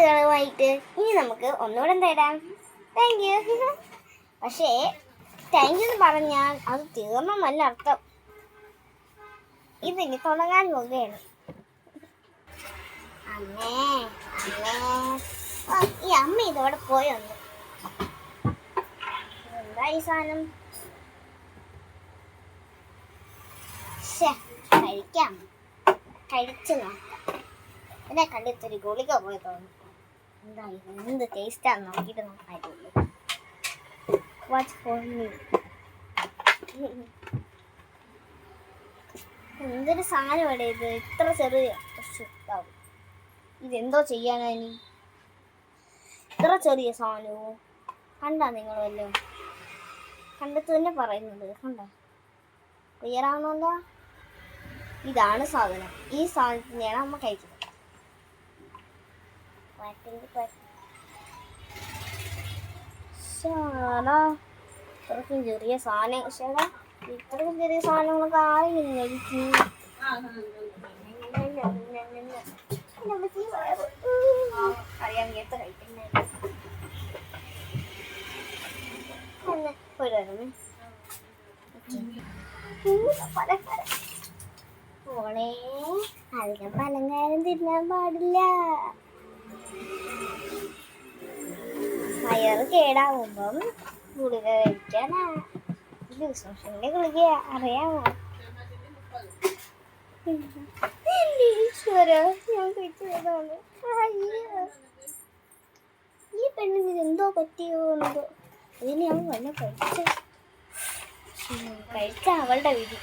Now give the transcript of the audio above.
കഥകളുമായിട്ട് ഇനി നമുക്ക് ഒന്നുകൂടെ തരാം. Thank you. പക്ഷേ താങ്ക് യു എന്ന് പറഞ്ഞാൽ അത് തീർന്നെന്നല്ല അർത്ഥം. ഇതിനി തുടങ്ങാൻ പോകുകയാണ്. അമ്മേ ഈ അമ്മ ഇതോടെ പോയി വന്നു. എന്താ ഈ സാധനം? കഴിച്ചു നോക്കാം. എന്നെ കണ്ടിട്ടൊരു ഗുളിക പോയി തോന്നുന്നു. എന്താ എന്ത് ടേസ്റ്റാന്ന് നോക്കിയിട്ട് നോക്കാറുള്ളൂ. Watch for me. എന്തൊരു സാധനമാണ് ഇത്, ഇത്ര ചെറിയ. ഇതെന്തോ ചെയ്യാനായി ഇത്ര ചെറിയ സാധനവും? കണ്ടാ നിങ്ങൾ വല്ലോ? കണ്ടിട്ട് തന്നെ പറയുന്നത് കണ്ട? ക്ലിയർ ആണോല്ലോ? ഇതാണ് സാധനം. ഈ സാധനത്തിനെയാണ് അമ്മ കഴിക്കുന്നത്. ഇത്രക്കും ചെറിയ സാധനം, ഇത്രക്കും ചെറിയ സാധനങ്ങളൊക്കെ ആരെങ്കിലും കഴിക്കും? അറിയാൻ കേട്ട് കഴിക്കുന്നേ. മോളെ അധികം പലഹാരം തിന്നാൻ പാടില്ല. വയറ് കേടാവുമ്പം ഗുളിക കഴിക്കാനാ. ലൂസോഷന്റെ ഗുളിക അറിയാമോ? ഞാൻ കഴിച്ചതാണ്. ഈ പെണ്ണിന് എന്തോ പറ്റിയോ എന്തോ. ഇതിന് അവൻ വല്ല കഴിച്ച അവളുടെ വിധി.